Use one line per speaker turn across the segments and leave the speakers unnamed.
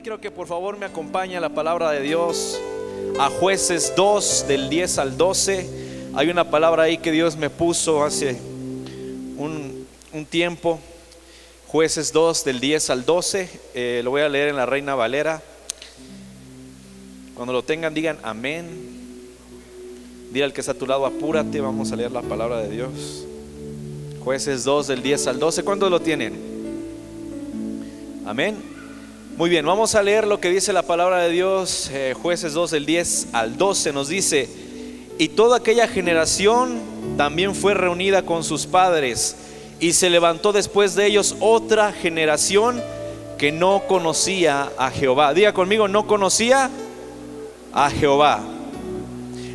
quiero que por favor me acompañe a la palabra de Dios, a Jueces 2, del 10 al 12. Hay una palabra ahí que Dios me puso hace un tiempo. Jueces 2, del 10 al 12. Lo voy a leer en la Reina Valera. Cuando lo tengan, digan amén. Dile al que está a tu lado, apúrate, vamos a leer la palabra de Dios. Jueces 2, del 10 al 12. ¿Cuántos lo tienen? Amén. Muy bien, vamos a leer lo que dice la palabra de Dios. Jueces 2, del 10 al 12 nos dice: y toda aquella generación también fue reunida con sus padres, y se levantó después de ellos otra generación que no conocía a Jehová. Diga conmigo: no conocía a Jehová,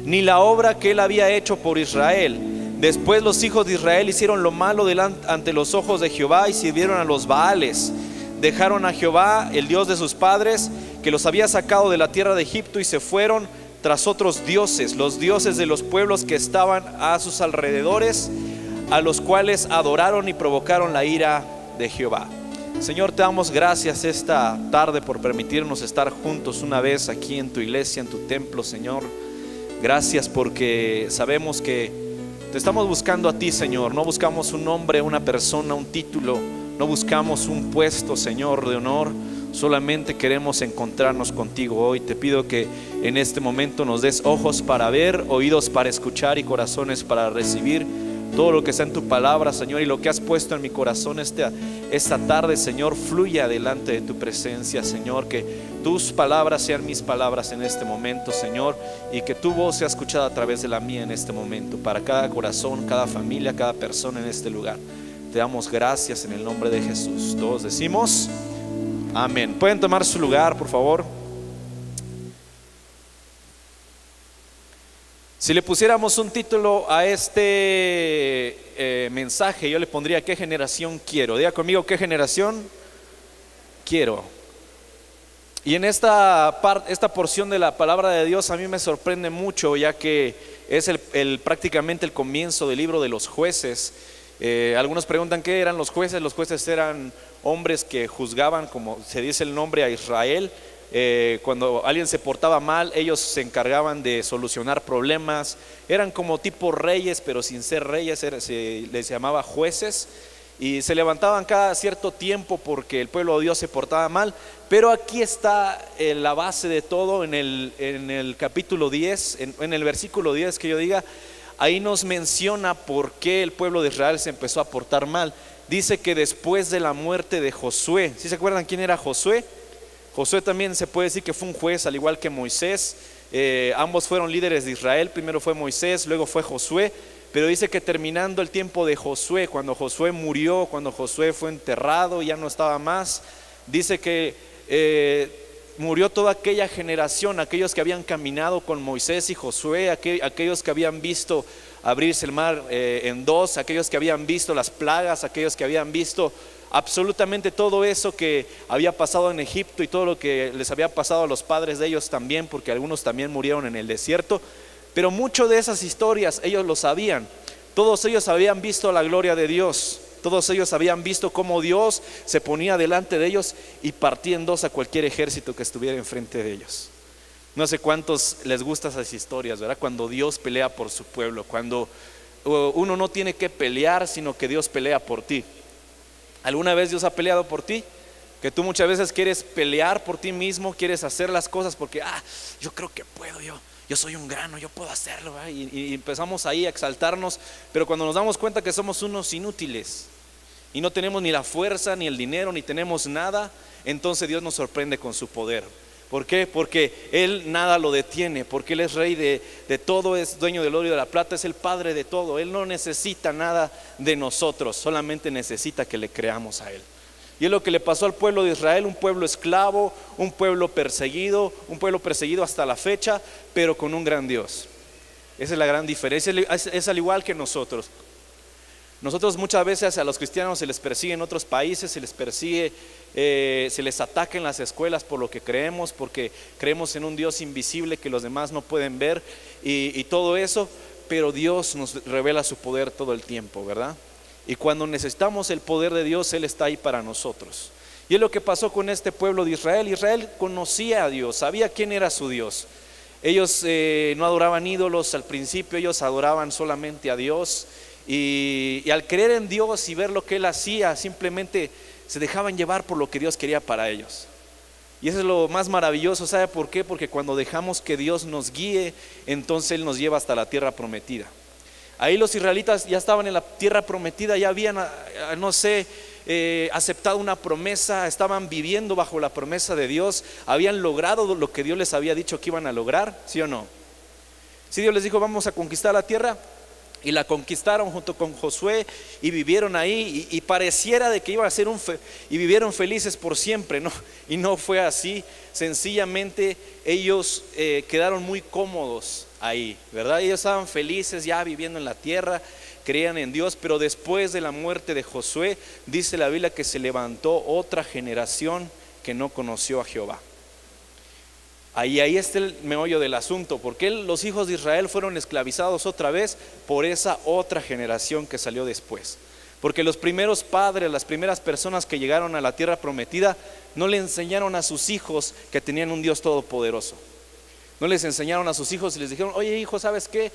ni la obra que él había hecho por Israel. Después los hijos de Israel hicieron lo malo ante los ojos de Jehová y sirvieron a los Baales. Dejaron a Jehová, el Dios de sus padres, que los había sacado de la tierra de Egipto, y se fueron tras otros dioses, los dioses de los pueblos que estaban a sus alrededores, a los cuales adoraron y provocaron la ira de Jehová. Señor, te damos gracias esta tarde por permitirnos estar juntos una vez aquí en tu iglesia, en tu templo, Señor. Gracias porque sabemos que te estamos buscando a ti, Señor. No buscamos un nombre, una persona, un título. No buscamos un puesto, Señor, de honor. Solamente queremos encontrarnos contigo hoy. Te pido que en este momento nos des ojos para ver, oídos para escuchar y corazones para recibir todo lo que está en tu palabra, Señor. Y lo que has puesto en mi corazón esta tarde, Señor, fluya delante de tu presencia, Señor. Que tus palabras sean mis palabras en este momento, Señor, y que tu voz sea escuchada a través de la mía en este momento, para cada corazón, cada familia, cada persona en este lugar. Te damos gracias en el nombre de Jesús. Todos decimos amén. Pueden tomar su lugar, por favor. Si le pusiéramos un título a este mensaje, yo le pondría: ¿qué generación quiero? Diga conmigo: ¿qué generación quiero? Y en esta porción de la palabra de Dios a mí me sorprende mucho, ya que es prácticamente el comienzo del libro de los jueces. Algunos preguntan qué eran los jueces. Los jueces eran hombres que juzgaban, como se dice el nombre, a Israel. Cuando alguien se portaba mal, ellos se encargaban de solucionar problemas. Eran como tipo reyes, pero sin ser reyes, se les llamaba jueces. Y se levantaban cada cierto tiempo porque el pueblo de Dios se portaba mal. Pero aquí está la base de todo, en el capítulo 10, en el versículo 10 que yo diga. Ahí nos menciona por qué el pueblo de Israel se empezó a portar mal. Dice que después de la muerte de Josué, ¿sí se acuerdan quién era Josué? Josué también se puede decir que fue un juez, al igual que Moisés. Ambos fueron líderes de Israel. Primero fue Moisés, luego fue Josué. Pero dice que terminando el tiempo de Josué, cuando Josué murió, cuando Josué fue enterrado, ya no estaba más, dice que murió toda aquella generación, aquellos que habían caminado con Moisés y Josué, aquellos que habían visto abrirse el mar en dos, aquellos que habían visto las plagas, aquellos que habían visto absolutamente todo eso que había pasado en Egipto y todo lo que les había pasado a los padres de ellos también, porque algunos también murieron en el desierto. Pero mucho de esas historias ellos lo sabían. Todos ellos habían visto la gloria de Dios. Todos ellos habían visto cómo Dios se ponía delante de ellos y partía en dos a cualquier ejército que estuviera enfrente de ellos. No sé cuántos les gustan esas historias, ¿verdad? Cuando Dios pelea por su pueblo, cuando uno no tiene que pelear, sino que Dios pelea por ti. ¿Alguna vez Dios ha peleado por ti? Que tú muchas veces quieres pelear por ti mismo, quieres hacer las cosas porque yo creo que puedo, yo soy un grano, yo puedo hacerlo, ¿verdad? Y empezamos ahí a exaltarnos. Pero cuando nos damos cuenta que somos unos inútiles y no tenemos ni la fuerza, ni el dinero, ni tenemos nada, entonces Dios nos sorprende con su poder. ¿Por qué? Porque Él nada lo detiene, porque Él es rey de todo, es dueño del oro y de la plata, es el Padre de todo. Él no necesita nada de nosotros, solamente necesita que le creamos a Él. Y es lo que le pasó al pueblo de Israel: un pueblo esclavo, un pueblo perseguido hasta la fecha, pero con un gran Dios. Esa es la gran diferencia. Es al igual que nosotros. Nosotros muchas veces a los cristianos se les persigue en otros países, se les persigue, se les ataca en las escuelas por lo que creemos, porque creemos en un Dios invisible que los demás no pueden ver y todo eso, pero Dios nos revela su poder todo el tiempo, ¿verdad? Y cuando necesitamos el poder de Dios, Él está ahí para nosotros. Y es lo que pasó con este pueblo de Israel. Israel conocía a Dios, sabía quién era su Dios. Ellos no adoraban ídolos al principio, ellos adoraban solamente a Dios. Y al creer en Dios y ver lo que Él hacía, simplemente se dejaban llevar por lo que Dios quería para ellos. Y eso es lo más maravilloso. ¿Sabe por qué? Porque cuando dejamos que Dios nos guíe, entonces Él nos lleva hasta la tierra prometida. Ahí los israelitas ya estaban en la tierra prometida, ya habían, no sé, aceptado una promesa, estaban viviendo bajo la promesa de Dios, habían logrado lo que Dios les había dicho que iban a lograr, ¿sí o no? Si Dios les dijo vamos a conquistar la tierra, y la conquistaron junto con Josué y vivieron ahí y pareciera de que iba a ser y vivieron felices por siempre, ¿no? Y no fue así. Sencillamente ellos quedaron muy cómodos ahí, ¿verdad? Ellos estaban felices ya viviendo en la tierra, creían en Dios, pero después de la muerte de Josué dice la Biblia que se levantó otra generación que no conoció a Jehová. Ahí está el meollo del asunto, porque los hijos de Israel fueron esclavizados otra vez por esa otra generación que salió después. Porque los primeros padres, las primeras personas que llegaron a la tierra prometida, no le enseñaron a sus hijos que tenían un Dios todopoderoso. No les enseñaron a sus hijos y les dijeron, oye hijo, ¿sabes qué?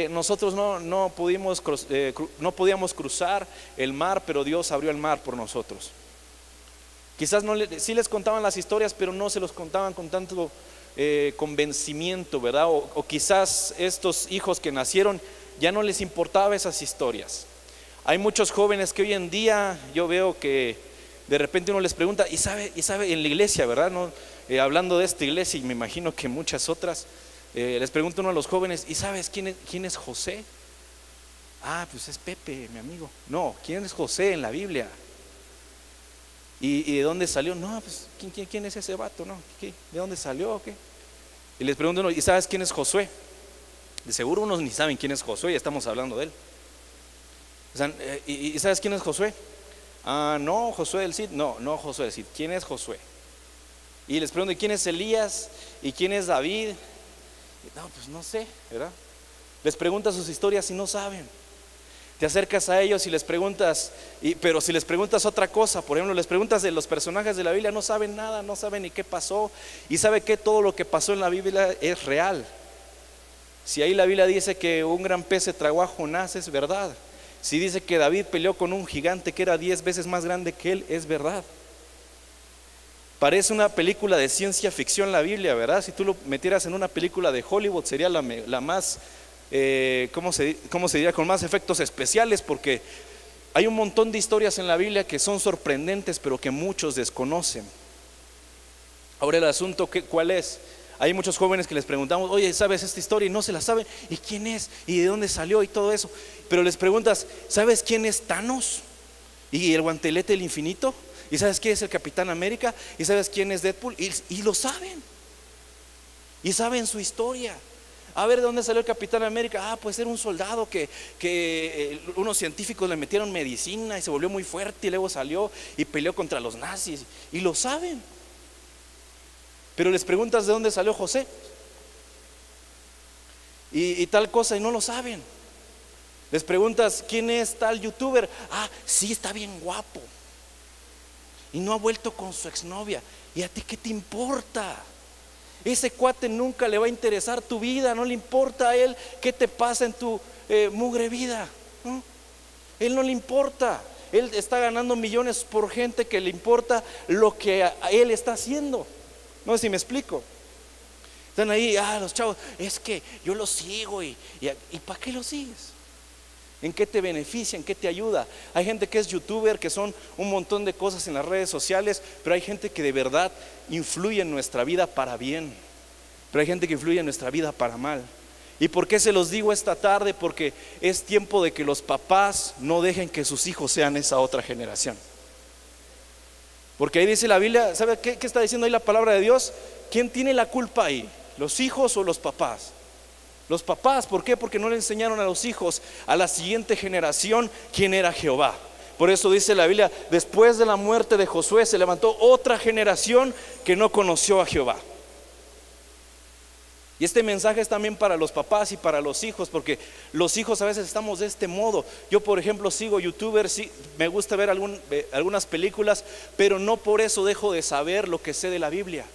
Nosotros no podíamos cruzar el mar, pero Dios abrió el mar por nosotros. Quizás sí les contaban las historias, pero no se los contaban con tanto convencimiento, ¿verdad? O quizás estos hijos que nacieron ya no les importaba esas historias. Hay muchos jóvenes que hoy en día yo veo que de repente uno les pregunta, y sabe en la iglesia, ¿verdad? ¿No? Hablando de esta iglesia y me imagino que muchas otras, les pregunta uno a los jóvenes, ¿y sabes quién es José? Ah, pues es Pepe, mi amigo. No, ¿quién es José en la Biblia? ¿Y de dónde salió? No, pues ¿quién es ese vato? No, ¿de dónde salió o qué? Y les pregunto uno, ¿y sabes quién es Josué? De seguro unos ni saben quién es Josué, ya estamos hablando de él. O sea, ¿y sabes quién es Josué? Ah, no, Josué del Cid. No, Josué del Cid. ¿Quién es Josué? Y les pregunto, ¿y quién es Elías? ¿Y quién es David? No, pues no sé, ¿verdad? Les preguntas sus historias y no saben. Te acercas a ellos y les preguntas, pero si les preguntas otra cosa, por ejemplo, les preguntas de los personajes de la Biblia, no saben nada, no saben ni qué pasó. Y sabe que todo lo que pasó en la Biblia es real. Si ahí la Biblia dice que un gran pez se tragó a Jonás, es verdad. Si dice que David peleó con un gigante que era 10 veces más grande que él, es verdad. Parece una película de ciencia ficción la Biblia, ¿verdad? Si tú lo metieras en una película de Hollywood sería la más... ¿cómo se diría? Con más efectos especiales, porque hay un montón de historias en la Biblia que son sorprendentes, pero que muchos desconocen. Ahora el asunto, ¿cuál es? Hay muchos jóvenes que les preguntamos, oye, ¿sabes esta historia? Y no se la saben, ¿y quién es? ¿Y de dónde salió? Y todo eso. Pero les preguntas, ¿sabes quién es Thanos? ¿Y el guantelete del infinito? ¿Y sabes quién es el Capitán América? ¿Y sabes quién es Deadpool? Y lo saben. Y saben su historia. A ver, ¿de dónde salió el Capitán América? Ah, pues era un soldado que unos científicos le metieron medicina y se volvió muy fuerte y luego salió y peleó contra los nazis. Y lo saben. Pero les preguntas de dónde salió José y tal cosa y no lo saben. Les preguntas quién es tal youtuber. Ah, sí, está bien guapo y no ha vuelto con su exnovia. ¿Y a ti qué te importa? Ese cuate nunca le va a interesar tu vida, no le importa a él qué te pasa en tu mugre vida, ¿no? Él no le importa. Él está ganando millones por gente que le importa lo que a él está haciendo. No sé si me explico. Están ahí, los chavos, es que yo lo sigo y ¿para qué lo sigues? ¿En qué te beneficia? ¿En qué te ayuda? Hay gente que es youtuber, que son un montón de cosas en las redes sociales, pero hay gente que de verdad influye en nuestra vida para bien, pero hay gente que influye en nuestra vida para mal. ¿Y por qué se los digo esta tarde? Porque es tiempo de que los papás no dejen que sus hijos sean esa otra generación. Porque ahí dice la Biblia, ¿sabe qué está diciendo ahí la palabra de Dios? ¿Quién tiene la culpa ahí? ¿Los hijos o los papás? Los papás. ¿Por qué? Porque no le enseñaron a los hijos, a la siguiente generación, quién era Jehová. Por eso dice la Biblia, después de la muerte de Josué se levantó otra generación que no conoció a Jehová. Y este mensaje es también para los papás y para los hijos, porque los hijos a veces estamos de este modo. Yo, por ejemplo, sigo youtubers, sí, me gusta ver algunas películas, pero no por eso dejo de saber lo que sé de la Biblia.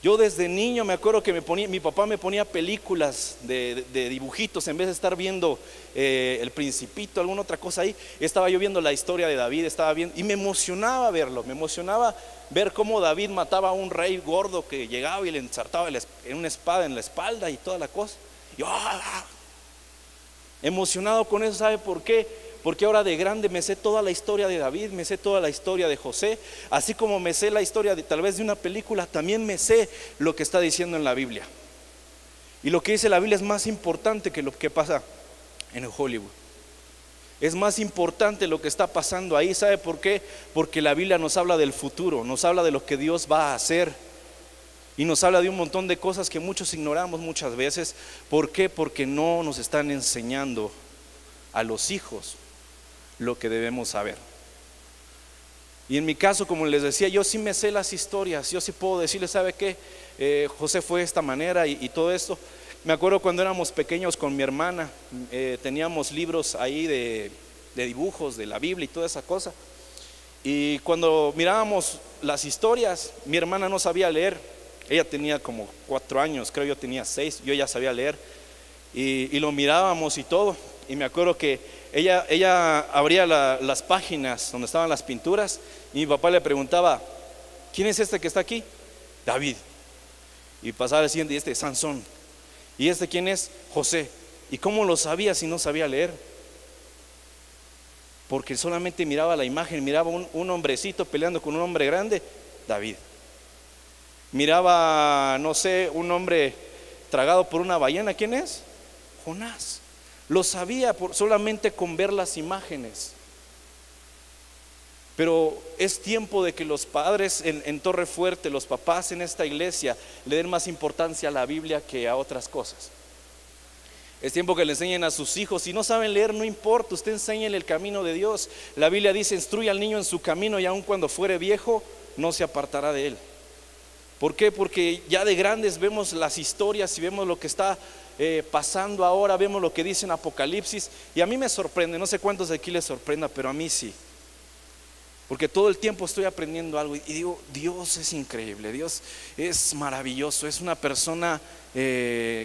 Yo desde niño me acuerdo que mi papá me ponía películas de dibujitos en vez de estar viendo El Principito, alguna otra cosa ahí. Estaba yo viendo la historia de David, estaba viendo, y me emocionaba verlo, me emocionaba ver cómo David mataba a un rey gordo que llegaba y le ensartaba en una espada en la espalda y toda la cosa. Yo emocionado con eso. ¿Sabe por qué? Porque ahora de grande me sé toda la historia de David, me sé toda la historia de José, así como me sé la historia tal vez de una película, también me sé lo que está diciendo en la Biblia. Y lo que dice la Biblia es más importante que lo que pasa en Hollywood. Es más importante lo que está pasando ahí. ¿Sabe por qué? Porque la Biblia nos habla del futuro, nos habla de lo que Dios va a hacer. Y nos habla de un montón de cosas que muchos ignoramos muchas veces. ¿Por qué? Porque no nos están enseñando a los hijos lo que debemos saber. Y en mi caso, como les decía, yo sí me sé las historias. Yo sí puedo decirles, ¿sabe qué? José fue de esta manera y todo esto. Me acuerdo cuando éramos pequeños con mi hermana, teníamos libros ahí de dibujos de la Biblia y toda esa cosa. Y cuando mirábamos las historias, mi hermana no sabía leer. Ella tenía como 4 años, creo yo tenía 6, yo ya sabía leer. Y lo mirábamos y todo. Y me acuerdo que ella abría las páginas donde estaban las pinturas, y mi papá le preguntaba, ¿quién es este que está aquí? David. Y pasaba el siguiente, y este Sansón. ¿Y este quién es? José. ¿Y cómo lo sabía si no sabía leer? Porque solamente miraba la imagen, miraba un hombrecito peleando con un hombre grande, David. Miraba, no sé, un hombre tragado por una ballena, ¿quién es? Jonás. Lo sabía solamente con ver las imágenes. Pero es tiempo de que los padres en Torre Fuerte, los papás en esta iglesia, le den más importancia a la Biblia que a otras cosas. Es tiempo que le enseñen a sus hijos. Si no saben leer, no importa, usted enséñele el camino de Dios. La Biblia dice, instruye al niño en su camino, y aun cuando fuere viejo, no se apartará de él. ¿Por qué? Porque ya de grandes vemos las historias y vemos lo que está pasando ahora, vemos lo que dice en Apocalipsis, y a mí me sorprende. No sé cuántos de aquí les sorprenda, pero a mí sí, porque todo el tiempo estoy aprendiendo algo y digo, Dios es increíble, Dios es maravilloso, es una persona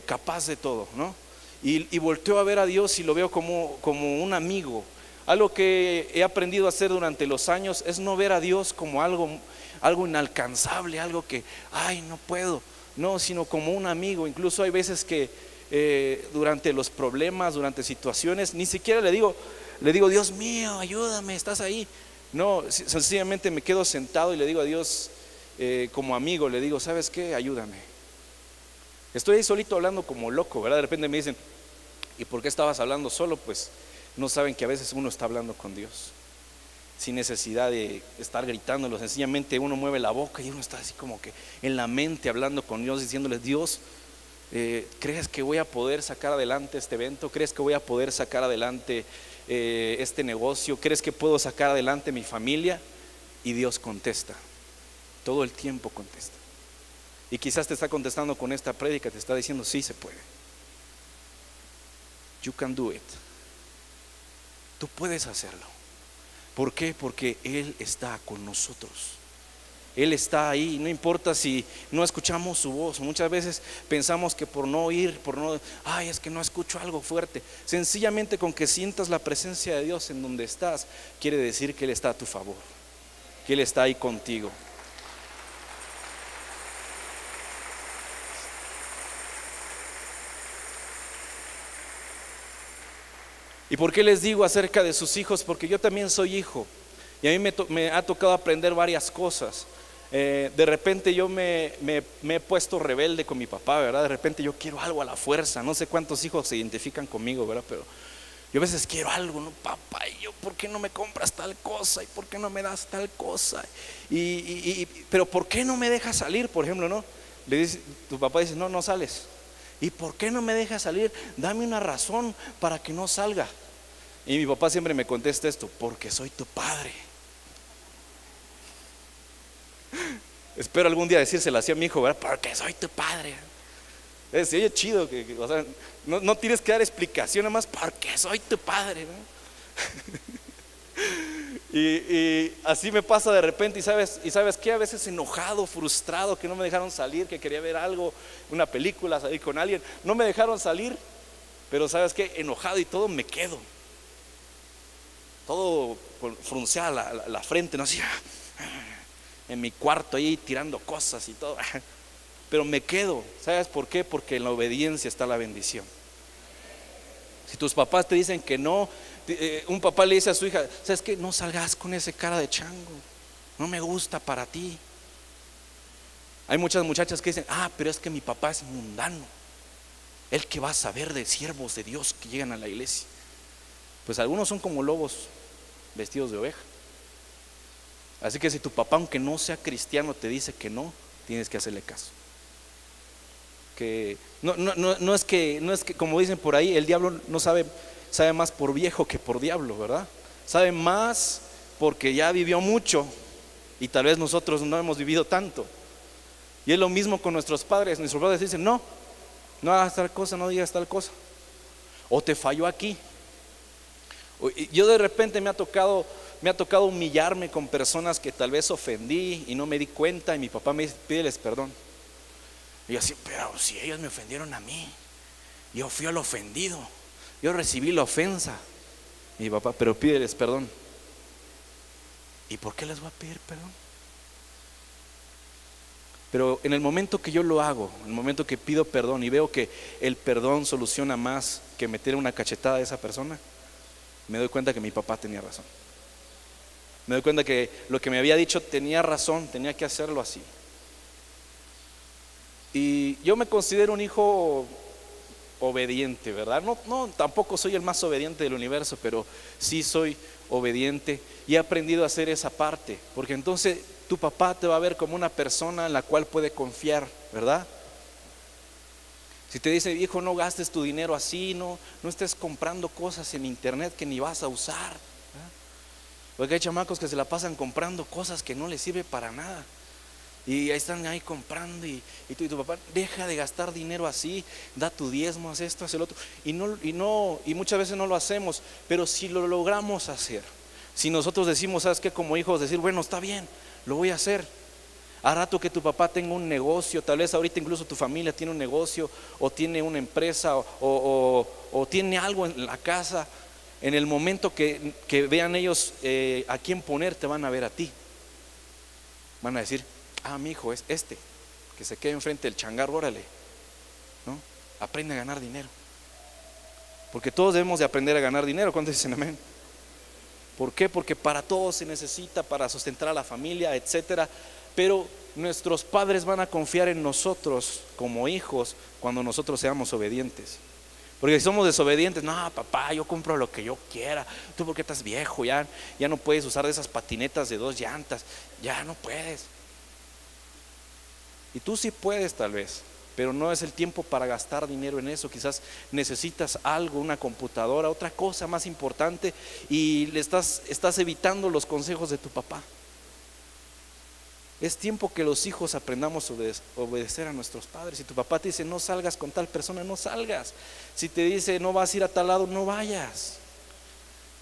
capaz de todo, ¿no? Y volteo a ver a Dios y lo veo como un amigo. Algo que he aprendido a hacer durante los años es no ver a Dios como algo inalcanzable, algo que, ay, no puedo, no, sino como un amigo. Incluso hay veces que durante los problemas, durante situaciones, ni siquiera le digo, Dios mío, ayúdame, estás ahí. No, sencillamente me quedo sentado y le digo a Dios, como amigo, le digo, ¿sabes qué? Ayúdame. Estoy ahí solito hablando como loco, ¿verdad? De repente me dicen, ¿y por qué estabas hablando solo? Pues no saben que a veces uno está hablando con Dios sin necesidad de estar gritándolo. Sencillamente uno mueve la boca y uno está así como que en la mente hablando con Dios, diciéndole, Dios, ¿crees que voy a poder sacar adelante este evento? ¿Crees que voy a poder sacar adelante este negocio? ¿Crees que puedo sacar adelante mi familia? Y Dios contesta, todo el tiempo contesta. Y quizás te está contestando con esta prédica, te está diciendo, sí se puede. You can do it. Tú puedes hacerlo. ¿Por qué? Porque Él está con nosotros. Él está ahí, no importa si no escuchamos su voz. Muchas veces pensamos que por no oír, ay, es que no escucho algo fuerte. Sencillamente con que sientas la presencia de Dios en donde estás, quiere decir que Él está a tu favor, que Él está ahí contigo. ¿Y por qué les digo acerca de sus hijos? Porque yo también soy hijo y a mí me ha tocado aprender varias cosas. De repente yo me he puesto rebelde con mi papá, ¿verdad? De repente yo quiero algo a la fuerza. No sé cuántos hijos se identifican conmigo, ¿verdad? Pero yo a veces quiero algo, ¿no? Papá, ¿y yo por qué no me compras tal cosa? ¿Y por qué no me das tal cosa? Pero ¿por qué no me dejas salir, por ejemplo, no? Le dice, tu papá dice, no sales. ¿Y por qué no me dejas salir? Dame una razón para que no salga. Y mi papá siempre me contesta esto, porque soy tu padre. Espero algún día decírselo así a mi hijo, ¿verdad? Porque soy tu padre. Es oye, chido, o sea, no tienes que dar explicación, nada más porque soy tu padre, ¿no? Y así me pasa de repente, y sabes qué, a veces enojado, frustrado, que no me dejaron salir, que quería ver algo, una película, salir con alguien, no me dejaron salir, pero sabes qué, enojado y todo, me quedo todo frunciada la frente, no así, en mi cuarto ahí tirando cosas y todo, pero me quedo. ¿Sabes por qué? Porque en la obediencia está la bendición. Si tus papás te dicen que no, un papá le dice a su hija, ¿sabes qué? No salgas con ese cara de chango, no me gusta para ti. Hay muchas muchachas que dicen, pero es que mi papá es mundano, él que va a saber de siervos de Dios que llegan a la iglesia. Pues algunos son como lobos vestidos de oveja. Así que si tu papá, aunque no sea cristiano, te dice que no, tienes que hacerle caso. Que no es que como dicen por ahí, el diablo no sabe más por viejo que por diablo, ¿verdad? Sabe más porque ya vivió mucho y tal vez nosotros no hemos vivido tanto. Y es lo mismo con nuestros padres. Nuestros padres dicen, no hagas tal cosa, no digas tal cosa, o te falló aquí. Yo de repente me ha tocado humillarme con personas que tal vez ofendí y no me di cuenta, y mi papá me dice, pídeles perdón. Y yo así, pero si ellos me ofendieron a mí, yo fui el ofendido, yo recibí la ofensa. Y mi papá, pero pídeles perdón. ¿Y por qué les voy a pedir perdón? Pero en el momento que yo lo hago, en el momento que pido perdón y veo que el perdón soluciona más que meter una cachetada a esa persona, me doy cuenta que mi papá tenía razón. Me doy cuenta que lo que me había dicho tenía razón, tenía que hacerlo así. Y yo me considero un hijo obediente, ¿verdad? No, tampoco soy el más obediente del universo, pero sí soy obediente y he aprendido a hacer esa parte, porque entonces tu papá te va a ver como una persona en la cual puede confiar, ¿verdad? Si te dice, hijo, no gastes tu dinero así, no estés comprando cosas en internet que ni vas a usar, ¿verdad? Porque hay chamacos que se la pasan comprando cosas que no les sirve para nada. Y ahí están ahí comprando y tu papá, deja de gastar dinero así, da tu diezmo, haz esto, haz el otro. Y muchas veces no lo hacemos, pero si lo logramos hacer, si nosotros decimos, ¿sabes qué? Como hijos, decir, bueno, está bien, lo voy a hacer. A rato que tu papá tenga un negocio, tal vez ahorita incluso tu familia tiene un negocio, o tiene una empresa, o tiene algo en la casa, en el momento que vean ellos a quién poner, te van a ver a ti. Van a decir, mi hijo es este, que se quede enfrente del changarro, órale, ¿no? Aprende a ganar dinero. Porque todos debemos de aprender a ganar dinero. ¿Cuántos dicen amén? ¿Por qué? Porque para todo se necesita, para sustentar a la familia, etcétera. Pero nuestros padres van a confiar en nosotros como hijos cuando nosotros seamos obedientes. Porque si somos desobedientes, no, papá, yo compro lo que yo quiera. Tú porque estás viejo, ya no puedes usar de esas patinetas de 2 llantas, ya no puedes. Y tú sí puedes tal vez, pero no es el tiempo para gastar dinero en eso. Quizás necesitas algo, una computadora, otra cosa más importante, y le estás evitando los consejos de tu papá. Es tiempo que los hijos aprendamos a obedecer a nuestros padres. Si tu papá te dice no salgas con tal persona, no salgas. Si te dice no vas a ir a tal lado, no vayas.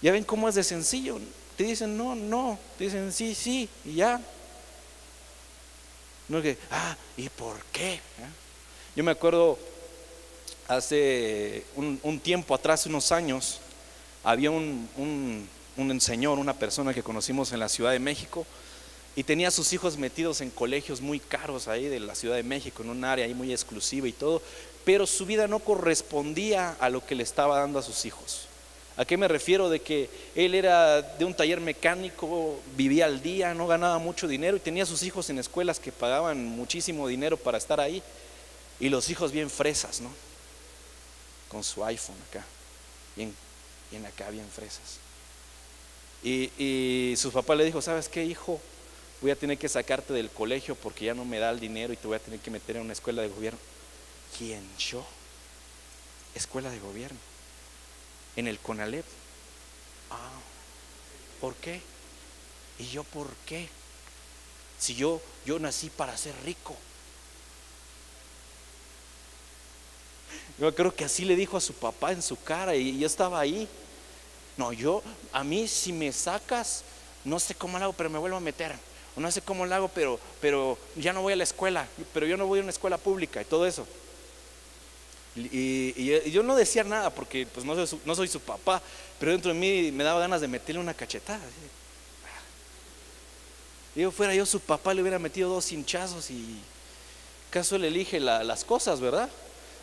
Ya ven cómo es de sencillo. Te dicen no, te dicen sí y ya. No es que, ¿y por qué? Yo me acuerdo hace un tiempo atrás, unos años, había un señor, una persona que conocimos en la Ciudad de México, y tenía a sus hijos metidos en colegios muy caros ahí de la Ciudad de México, en un área ahí muy exclusiva y todo, pero su vida no correspondía a lo que le estaba dando a sus hijos. ¿A qué me refiero? De que él era de un taller mecánico, vivía al día, no ganaba mucho dinero y tenía a sus hijos en escuelas que pagaban muchísimo dinero para estar ahí, y los hijos bien fresas, ¿no? Con su iPhone acá, bien acá, bien fresas. Y su papá le dijo, ¿sabes qué, hijo? Voy a tener que sacarte del colegio porque ya no me da el dinero y te voy a tener que meter en una escuela de gobierno. ¿Quién, yo? Escuela de gobierno. En el CONALEP. ¿Por qué? ¿Y yo por qué? Si yo nací para ser rico. Yo creo que así le dijo a su papá en su cara, y yo estaba ahí. No, a mí si me sacas, no sé cómo lo hago, pero me vuelvo a meter. O no sé cómo lo hago, pero ya no voy a la escuela, pero yo no voy a una escuela pública y todo eso. Y yo no decía nada porque pues no soy su papá, pero dentro de mí me daba ganas de meterle una cachetada. Digo, fuera yo su papá, le hubiera metido 2 hinchazos y caso le elige las cosas, ¿verdad?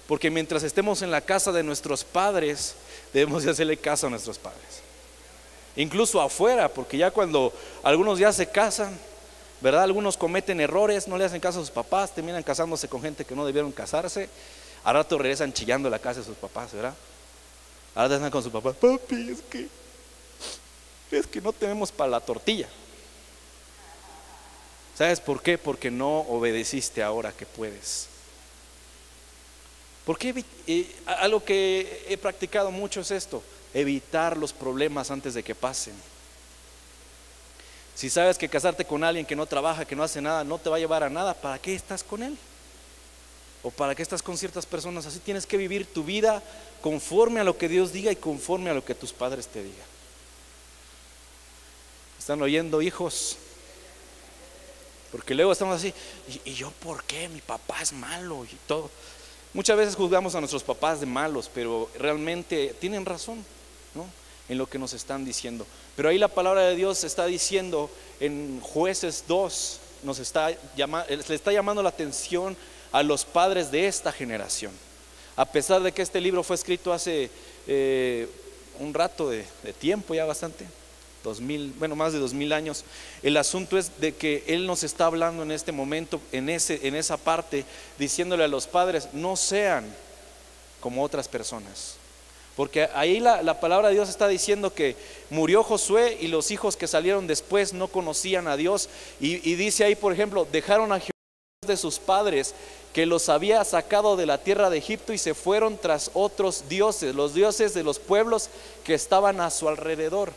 Porque mientras estemos en la casa de nuestros padres, debemos de hacerle caso a nuestros padres. Incluso afuera, porque ya cuando algunos ya se casan, ¿verdad? Algunos cometen errores, no le hacen caso a sus papás, terminan casándose con gente que no debieron casarse. Al rato regresan chillando a la casa de sus papás, ¿verdad? Ahora están con su papá, papi, es que no tenemos para la tortilla. ¿Sabes por qué? Porque no obedeciste ahora que puedes. Porque algo que he practicado mucho es esto: evitar los problemas antes de que pasen. Si sabes que casarte con alguien que no trabaja, que no hace nada, no te va a llevar a nada, ¿para qué estás con él? ¿O para qué estás con ciertas personas? Así tienes que vivir tu vida conforme a lo que Dios diga y conforme a lo que tus padres te digan. ¿Están oyendo, hijos? Porque luego estamos así, ¿y yo por qué? Mi papá es malo y todo. Muchas veces juzgamos a nuestros papás de malos, pero realmente tienen razón, ¿no? En lo que nos están diciendo. Pero ahí la palabra de Dios está diciendo en Jueces 2, le está llamando la atención a los padres de esta generación. A pesar de que este libro fue escrito hace un rato de tiempo, ya bastante, más de 2000 años, el asunto es de que Él nos está hablando en este momento, en esa parte, diciéndole a los padres: no sean como otras personas. Porque ahí la palabra de Dios está diciendo que murió Josué y los hijos que salieron después no conocían a Dios. Y dice ahí, por ejemplo, dejaron a Jehová de sus padres, que los había sacado de la tierra de Egipto, y se fueron tras otros dioses, los dioses de los pueblos que estaban a su alrededor.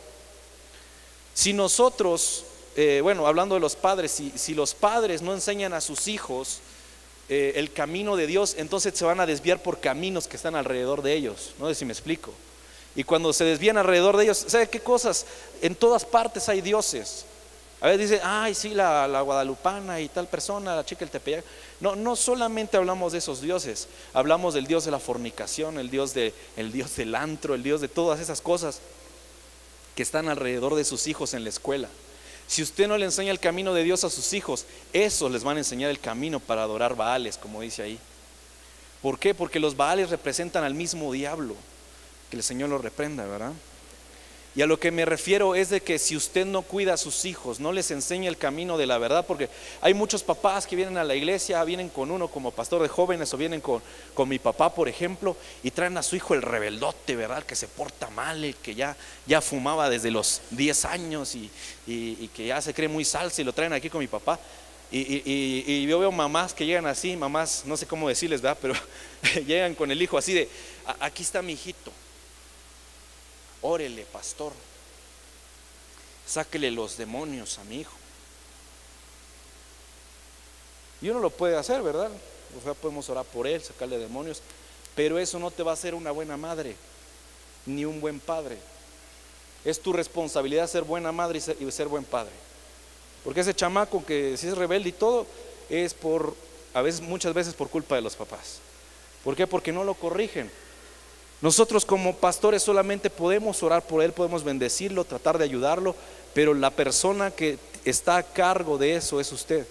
Si nosotros, hablando de los padres, si los padres no enseñan a sus hijos el camino de Dios, entonces se van a desviar por caminos que están alrededor de ellos. No sé si me explico. Y cuando se desvían alrededor de ellos, ¿sabe qué cosas? En todas partes hay dioses. A veces dice, ay, sí, la guadalupana y tal persona, la chica del Tepeyac. No solamente hablamos de esos dioses, hablamos del Dios de la fornicación, el Dios del antro, el Dios de todas esas cosas que están alrededor de sus hijos en la escuela. Si usted no le enseña el camino de Dios a sus hijos, esos les van a enseñar el camino para adorar Baales, como dice ahí. ¿Por qué? Porque los Baales representan al mismo diablo. Que el Señor lo reprenda, ¿verdad? Y a lo que me refiero es de que si usted no cuida a sus hijos, no les enseña el camino de la verdad, porque hay muchos papás que vienen a la iglesia, vienen con uno como pastor de jóvenes, o vienen con mi papá, por ejemplo, y traen a su hijo el rebeldote, ¿verdad? El que se porta mal, el que ya fumaba desde los 10 años y que ya se cree muy salsa, y lo traen aquí con mi papá. Y yo veo mamás que llegan así, mamás, no sé cómo decirles, ¿verdad? Pero llegan con el hijo así de, aquí está mi hijito. Órele, pastor, sáquele los demonios a mi hijo. Y uno lo puede hacer, ¿verdad? O sea, podemos orar por él, sacarle demonios, pero eso no te va a hacer una buena madre ni un buen padre. Es tu responsabilidad ser buena madre y ser buen padre. Porque ese chamaco que si es rebelde y todo, es muchas veces por culpa de los papás. ¿Por qué? Porque no lo corrigen. Nosotros como pastores solamente podemos orar por él, podemos bendecirlo, tratar de ayudarlo, pero la persona que está a cargo de eso es usted.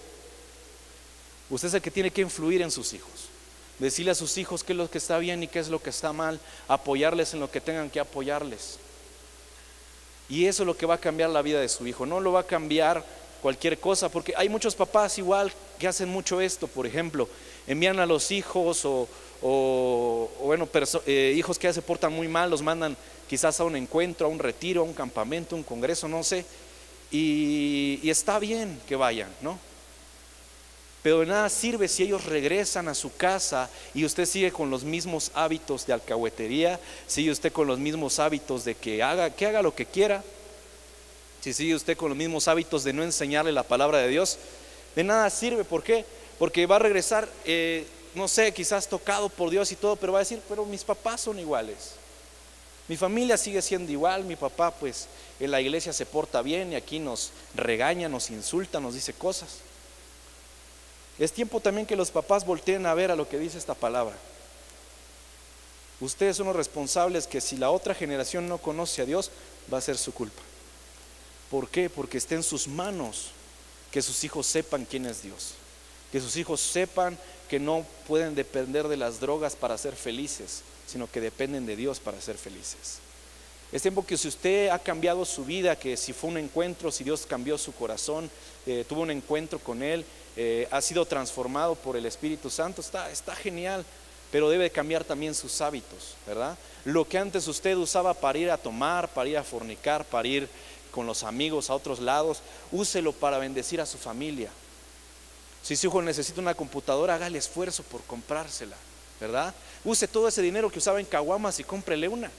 Usted es el que tiene que influir en sus hijos, decirle a sus hijos qué es lo que está bien y qué es lo que está mal, apoyarles en lo que tengan que apoyarles. Y eso es lo que va a cambiar la vida de su hijo, no lo va a cambiar cualquier cosa, porque hay muchos papás igual que hacen mucho esto. Por ejemplo, envían a los hijos hijos que ya se portan muy mal, los mandan quizás a un encuentro, a un retiro, a un campamento, a un congreso, no sé, y está bien que vayan, ¿no? Pero de nada sirve si ellos regresan a su casa y usted sigue con los mismos hábitos de alcahuetería, sigue usted con los mismos hábitos de que haga lo que quiera. Si sigue usted con los mismos hábitos de no enseñarle la palabra de Dios, De nada sirve. ¿Por qué? Porque va a regresar, no sé, quizás tocado por Dios y todo, pero va a decir, pero mis papás son iguales. Mi familia sigue siendo igual, mi papá pues en la iglesia se porta bien y aquí nos regaña, nos insulta, nos dice cosas. Es tiempo también que los papás volteen a ver a lo que dice esta palabra. Ustedes son los responsables que si la otra generación no conoce a Dios, va a ser su culpa. ¿Por qué? Porque está en sus manos que sus hijos sepan quién es Dios, que sus hijos sepan que no pueden depender de las drogas para ser felices, sino que dependen de Dios para ser felices. Es tiempo que si usted ha cambiado su vida, que si fue un encuentro, si Dios cambió su corazón, tuvo un encuentro con Él, ha sido transformado por el Espíritu Santo, está genial, pero debe cambiar también sus hábitos, ¿verdad? Lo que antes usted usaba para ir a tomar, para ir a fornicar, para ir con los amigos a otros lados, úselo para bendecir a su familia. Si su hijo necesita una computadora, haga el esfuerzo por comprársela, ¿verdad? Use todo ese dinero que usaba en caguamas y cómprele una.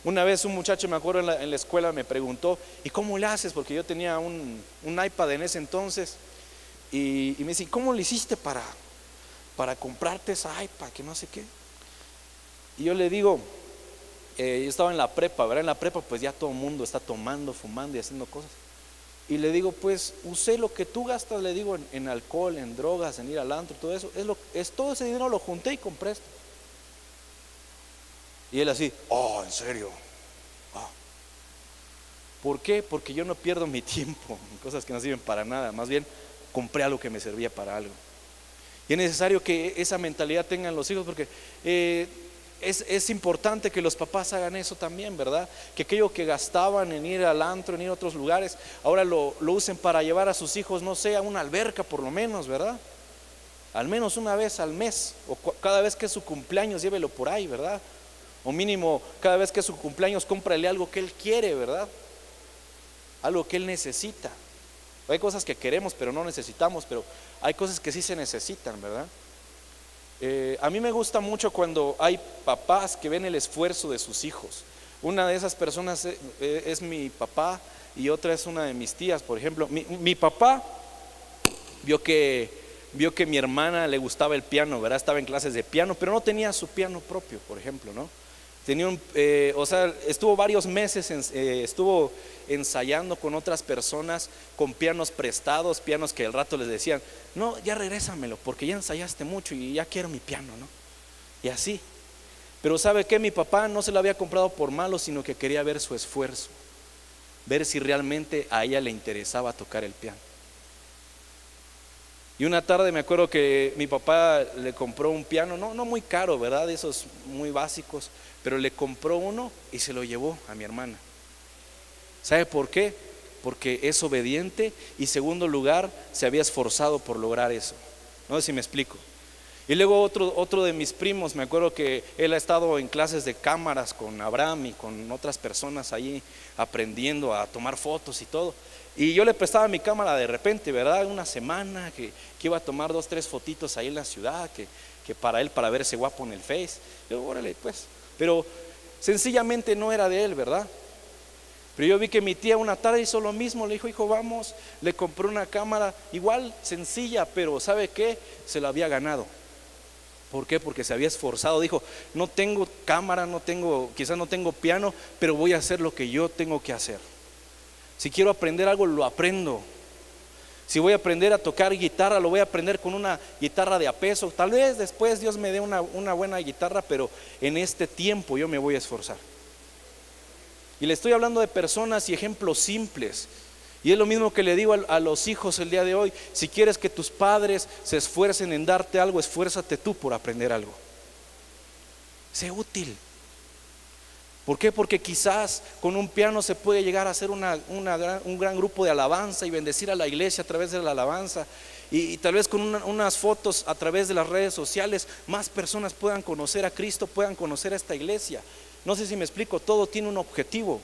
Una vez un muchacho, me acuerdo en la escuela, me preguntó, ¿y cómo le haces? Porque yo tenía un iPad en ese entonces, y me dice, ¿cómo le hiciste para comprarte esa iPad? Que no sé qué. Y yo le digo, yo estaba en la prepa, ¿verdad? En la prepa pues ya todo el mundo está tomando, fumando y haciendo cosas. Y le digo, pues usé lo que tú gastas, le digo, en alcohol, en drogas, en ir al antro, todo eso, todo ese dinero lo junté y compré esto. Y él así, oh, ¿en serio? Oh. ¿Por qué? Porque yo no pierdo mi tiempo en cosas que no sirven para nada, más bien compré algo que me servía para algo. Y es necesario que esa mentalidad tengan los hijos, porque es importante que los papás hagan eso también, ¿verdad? Que aquello que gastaban en ir al antro, en ir a otros lugares, ahora lo usen para llevar a sus hijos, no sé, a una alberca por lo menos, ¿verdad? Al menos una vez al mes, o cada vez que es su cumpleaños, llévelo por ahí, ¿verdad? O mínimo, cada vez que es su cumpleaños, cómprale algo que él quiere, ¿verdad? Algo que él necesita. Hay cosas que queremos pero no necesitamos, pero hay cosas que sí se necesitan, ¿verdad? A mí me gusta mucho cuando hay papás que ven el esfuerzo de sus hijos. Una de esas personas es mi papá y otra es una de mis tías, por ejemplo. Mi papá vio que mi hermana le gustaba el piano, ¿verdad? Estaba en clases de piano, pero no tenía su piano propio, por ejemplo, ¿no? Tenía estuvo varios meses, estuvo ensayando con otras personas con pianos prestados, pianos que al rato les decían, no, ya regrésamelo, porque ya ensayaste mucho y ya quiero mi piano, ¿no? Y así. Pero ¿sabe qué? Mi papá no se lo había comprado por malo, sino que quería ver su esfuerzo, ver si realmente a ella le interesaba tocar el piano. Y una tarde me acuerdo que mi papá le compró un piano, no muy caro, ¿verdad? De esos muy básicos, pero le compró uno y se lo llevó a mi hermana. ¿Sabe por qué? Porque es obediente y, segundo lugar, se había esforzado por lograr eso. No sé si me explico. Y luego otro de mis primos, me acuerdo que él ha estado en clases de cámaras con Abraham y con otras personas ahí aprendiendo a tomar fotos y todo. Y yo le prestaba mi cámara de repente, ¿verdad? Una semana que iba a tomar 2, 3 fotitos ahí en la ciudad, que para él, para verse guapo en el Face. Yo, órale, pues. Pero sencillamente no era de él, ¿verdad? Pero yo vi que mi tía una tarde hizo lo mismo, le dijo, hijo, vamos, le compró una cámara igual, sencilla, pero ¿sabe qué? Se la había ganado. ¿Por qué? Porque se había esforzado. Dijo, no tengo cámara, quizás no tengo piano, pero voy a hacer lo que yo tengo que hacer. Si quiero aprender algo, lo aprendo. Si voy a aprender a tocar guitarra, lo voy a aprender con una guitarra de a peso. Tal vez después Dios me dé una buena guitarra, pero en este tiempo yo me voy a esforzar. Y le estoy hablando de personas y ejemplos simples. Y es lo mismo que le digo a los hijos el día de hoy. Si quieres que tus padres se esfuercen en darte algo, esfuérzate tú por aprender algo. Sé útil. ¿Por qué? Porque quizás con un piano se puede llegar a hacer un gran grupo de alabanza y bendecir a la iglesia a través de la alabanza. Y tal vez con unas fotos a través de las redes sociales más personas puedan conocer a Cristo, puedan conocer a esta iglesia. No sé si me explico, todo tiene un objetivo.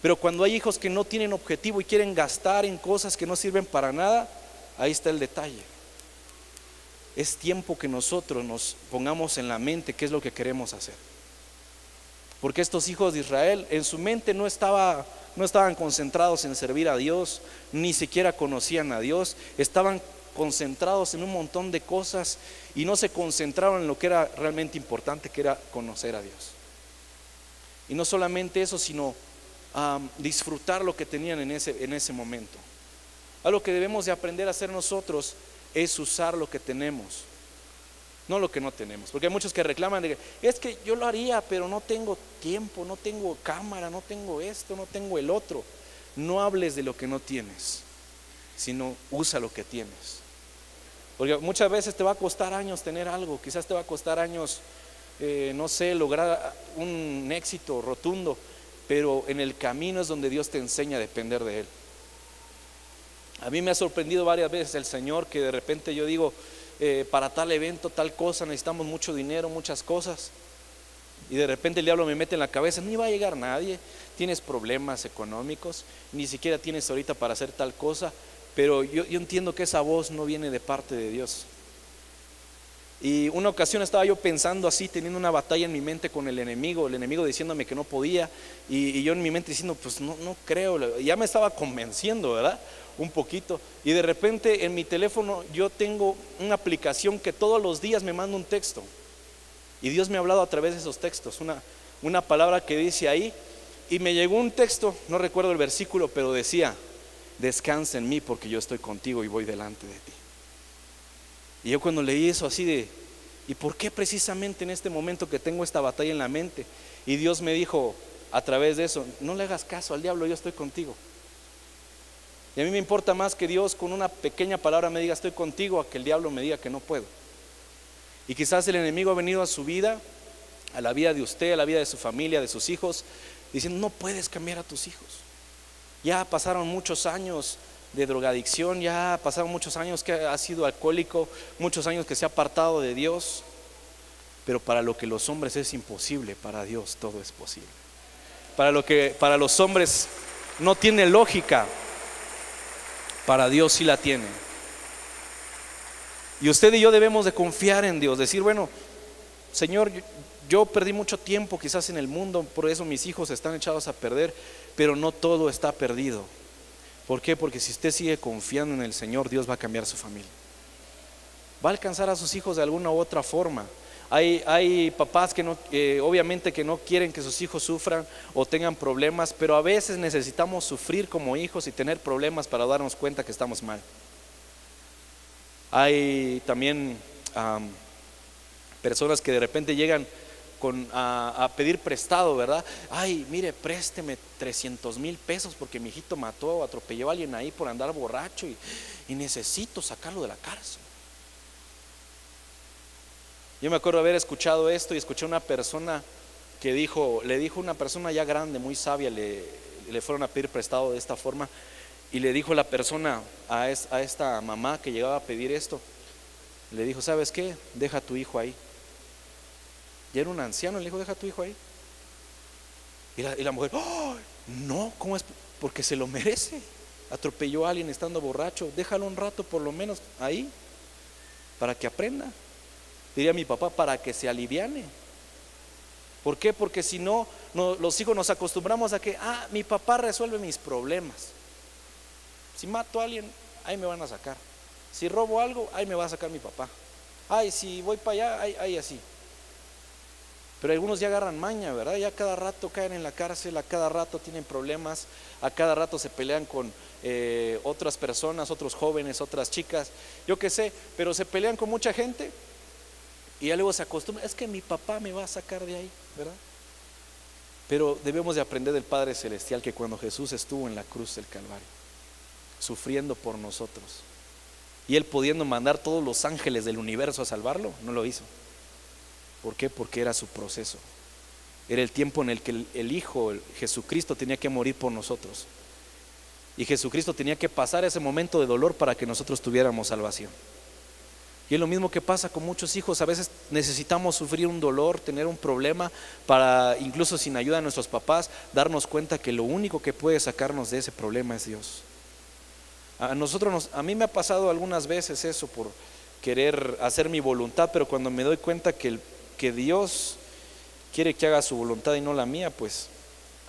Pero cuando hay hijos que no tienen objetivo y quieren gastar en cosas que no sirven para nada, ahí está el detalle. Es tiempo que nosotros nos pongamos en la mente qué es lo que queremos hacer. Porque estos hijos de Israel, en su mente no estaba no estaban concentrados en servir a Dios, ni siquiera conocían a Dios, estaban concentrados en un montón de cosas y no se concentraron en lo que era realmente importante, que era conocer a Dios. Y no solamente eso, sino disfrutar lo que tenían en ese momento. Algo que debemos de aprender a hacer nosotros es usar lo que tenemos, no lo que no tenemos. Porque hay muchos que reclaman de que es que yo lo haría, pero no tengo tiempo, no tengo cámara, no tengo esto, no tengo el otro. No hables de lo que no tienes, sino usa lo que tienes. Porque muchas veces te va a costar años tener algo, quizás te va a costar años, no sé, lograr un éxito rotundo, pero en el camino es donde Dios te enseña a depender de Él. A mí me ha sorprendido varias veces el Señor, que de repente yo digo, para tal evento, tal cosa, necesitamos mucho dinero, muchas cosas, y de repente el diablo me mete en la cabeza, ni va a llegar nadie, tienes problemas económicos, ni siquiera tienes ahorita para hacer tal cosa. Pero yo entiendo que esa voz no viene de parte de Dios. Y una ocasión estaba yo pensando así, teniendo una batalla en mi mente con el enemigo diciéndome que no podía, y yo en mi mente diciendo, pues no creo, ya me estaba convenciendo, ¿verdad? Un poquito. Y de repente en mi teléfono yo tengo una aplicación que todos los días me manda un texto, y Dios me ha hablado a través de esos textos, una palabra que dice ahí, y me llegó un texto, no recuerdo el versículo, pero decía: descansa en mí porque yo estoy contigo y voy delante de ti. Y yo cuando leí eso así de, ¿y por qué precisamente en este momento que tengo esta batalla en la mente? Y Dios me dijo a través de eso, no le hagas caso al diablo, yo estoy contigo. Y a mí me importa más que Dios con una pequeña palabra me diga estoy contigo, a que el diablo me diga que no puedo. Y quizás el enemigo ha venido a su vida, a la vida de usted, a la vida de su familia, de sus hijos, diciendo no puedes cambiar a tus hijos. Ya pasaron muchos años de drogadicción, ya pasaron muchos años que ha sido alcohólico, muchos años que se ha apartado de Dios. Pero para lo que los hombres es imposible, para Dios todo es posible. Para lo que para los hombres no tiene lógica, para Dios sí la tiene. Y usted y yo debemos de confiar en Dios, decir, bueno, Señor, yo perdí mucho tiempo quizás en el mundo, por eso mis hijos están echados a perder, pero no todo está perdido. ¿Por qué? Porque si usted sigue confiando en el Señor, Dios va a cambiar su familia, va a alcanzar a sus hijos de alguna u otra forma. Hay papás que no, obviamente que no quieren que sus hijos sufran o tengan problemas, pero a veces necesitamos sufrir como hijos y tener problemas para darnos cuenta que estamos mal. Hay también personas que de repente llegan a pedir prestado, ¿verdad? Ay, mire, présteme 300,000 pesos porque mi hijito mató o atropelló a alguien ahí por andar borracho y necesito sacarlo de la cárcel. Yo me acuerdo haber escuchado esto y escuché una persona que le dijo una persona ya grande, muy sabia, le fueron a pedir prestado de esta forma, y le dijo la persona a esta mamá que llegaba a pedir esto, le dijo, ¿sabes qué? Deja a tu hijo ahí. Y era un anciano, le dijo, deja a tu hijo ahí. Y la mujer, oh, no, ¿cómo es? Porque se lo merece. Atropelló a alguien estando borracho, déjalo un rato por lo menos ahí, para que aprenda. Diría mi papá, para que se aliviane. ¿Por qué? Porque si no, los hijos nos acostumbramos a que, mi papá resuelve mis problemas. Si mato a alguien, ahí me van a sacar. Si robo algo, ahí me va a sacar mi papá. Ay, si voy para allá, ahí así. Pero algunos ya agarran maña, ¿verdad? Ya cada rato caen en la cárcel, a cada rato tienen problemas, a cada rato se pelean con otras personas, otros jóvenes, otras chicas, yo qué sé, pero se pelean con mucha gente y ya luego se acostumbran, es que mi papá me va a sacar de ahí, ¿verdad? Pero debemos de aprender del Padre Celestial que cuando Jesús estuvo en la cruz del Calvario, sufriendo por nosotros, y Él pudiendo mandar todos los ángeles del universo a salvarlo, no lo hizo. ¿Por qué? Porque era su proceso. Era el tiempo en el que el Hijo, Jesucristo, tenía que morir por nosotros. Y Jesucristo tenía que pasar ese momento de dolor para que nosotros tuviéramos salvación. Y es lo mismo que pasa con muchos hijos. A veces necesitamos sufrir un dolor, tener un problema, para, incluso sin ayuda de nuestros papás, darnos cuenta que lo único que puede sacarnos de ese problema es Dios. A mí me ha pasado algunas veces eso, por querer hacer mi voluntad, pero cuando me doy cuenta que Dios quiere que haga su voluntad y no la mía, pues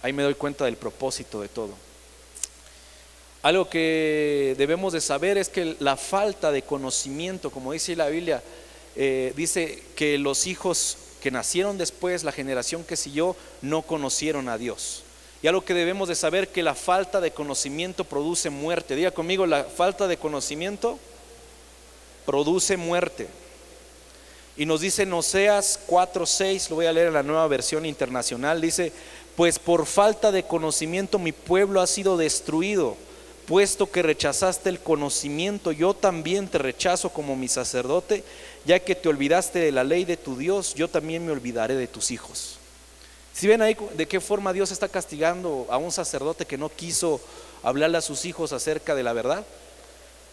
ahí me doy cuenta del propósito de todo. Algo que debemos de saber es que la falta de conocimiento, como dice la Biblia, dice que los hijos que nacieron después, la generación que siguió, no conocieron a Dios. Y algo que debemos de saber, que la falta de conocimiento produce muerte. Diga conmigo, la falta de conocimiento produce muerte. Y nos dice en Oseas 4:6, lo voy a leer en la Nueva Versión Internacional, dice: pues por falta de conocimiento mi pueblo ha sido destruido. Puesto que rechazaste el conocimiento, yo también te rechazo como mi sacerdote. Ya que te olvidaste de la ley de tu Dios, yo también me olvidaré de tus hijos. Si ven ahí de qué forma Dios está castigando a un sacerdote que no quiso hablarle a sus hijos acerca de la verdad.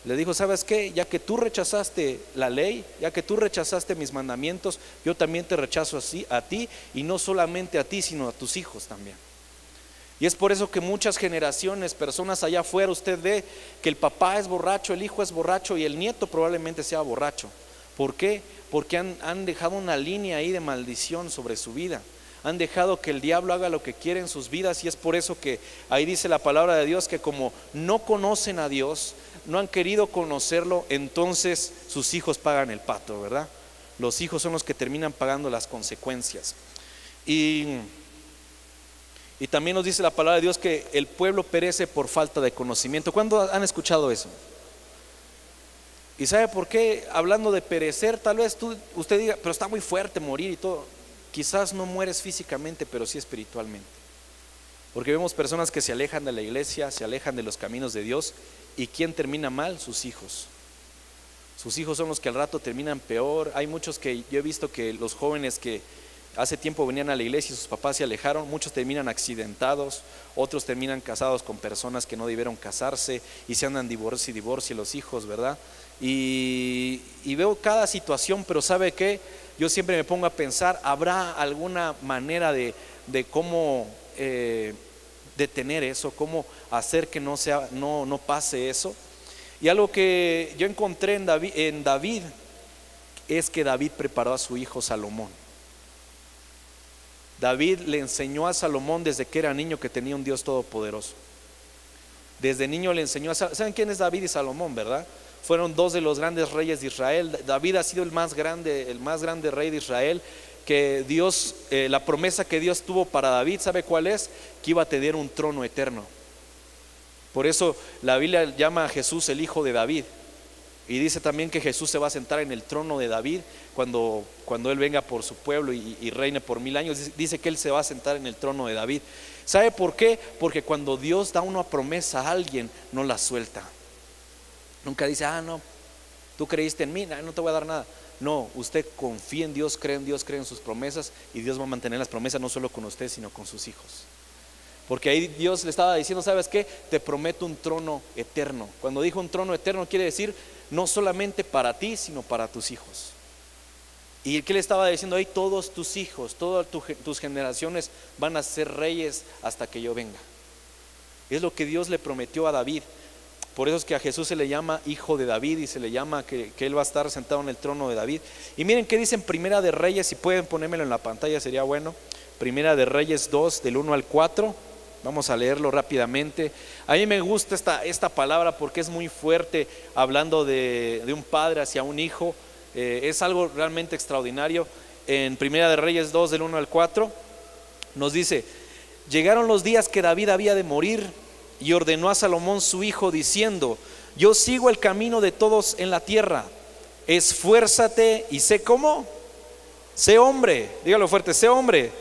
Le dijo: ¿sabes qué? Ya que tú rechazaste la ley, ya que tú rechazaste mis mandamientos, yo también te rechazo así a ti, y no solamente a ti, sino a tus hijos también. Y es por eso que muchas generaciones, personas allá afuera, usted ve que el papá es borracho, el hijo es borracho y el nieto probablemente sea borracho. ¿Por qué? Porque han dejado una línea ahí de maldición sobre su vida. Han dejado que el diablo haga lo que quiere en sus vidas, y es por eso que ahí dice la palabra de Dios que como no conocen a Dios, no han querido conocerlo, entonces sus hijos pagan el pato, ¿verdad? Los hijos son los que terminan pagando las consecuencias. Y también nos dice la palabra de Dios que el pueblo perece por falta de conocimiento. ¿Cuándo han escuchado eso? ¿Y sabe por qué? Hablando de perecer, tal vez usted diga: pero está muy fuerte morir y todo. Quizás no mueres físicamente, pero sí espiritualmente. Porque vemos personas que se alejan de la iglesia, se alejan de los caminos de Dios. ¿Y quién termina mal? Sus hijos. Sus hijos son los que al rato terminan peor. Hay muchos que yo he visto que los jóvenes que hace tiempo venían a la iglesia y sus papás se alejaron, muchos terminan accidentados, otros terminan casados con personas que no debieron casarse y se andan divorcio los hijos, ¿verdad? Y veo cada situación, pero ¿sabe qué? Yo siempre me pongo a pensar: ¿habrá alguna manera de cómo detener eso? ¿Cómo hacer que no pase eso? Y algo que yo encontré en David es que David preparó a su hijo Salomón. David le enseñó a Salomón desde que era niño que tenía un Dios todopoderoso. Desde niño le enseñó a Salomón. ¿Saben quién es David y Salomón, verdad? Fueron dos de los grandes reyes de Israel. David ha sido el más grande rey de Israel. Que Dios, la promesa que Dios tuvo para David, ¿sabe cuál es? Que iba a tener un trono eterno. Por eso la Biblia llama a Jesús el hijo de David. Y dice también que Jesús se va a sentar en el trono de David cuando Él venga por su pueblo y reine por 1000 años. Dice que Él se va a sentar en el trono de David. ¿Sabe por qué? Porque cuando Dios da una promesa a alguien, no la suelta. Nunca dice: no, tú creíste en mí, no te voy a dar nada. No, usted confía en Dios, cree en sus promesas, y Dios va a mantener las promesas no solo con usted, sino con sus hijos. Porque ahí Dios le estaba diciendo: ¿sabes qué? Te prometo un trono eterno. Cuando dijo un trono eterno, quiere decir no solamente para ti, sino para tus hijos. ¿Y qué le estaba diciendo ahí? Todos tus hijos, todas tus generaciones van a ser reyes hasta que yo venga. Es lo que Dios le prometió a David. Por eso es que a Jesús se le llama hijo de David, y se le llama que Él va a estar sentado en el trono de David. Y miren qué dice en Primera de Reyes, si pueden ponérmelo en la pantalla sería bueno. Primera de Reyes 2, del 1 al 4. Vamos a leerlo rápidamente. A mí me gusta esta palabra porque es muy fuerte, hablando de un padre hacia un hijo. Es algo realmente extraordinario. En Primera de Reyes 2, del 1 al 4, nos dice: llegaron los días que David había de morir, y ordenó a Salomón su hijo diciendo: yo sigo el camino de todos en la tierra. Esfuérzate y sé cómo. Sé hombre, dígalo fuerte: sé hombre.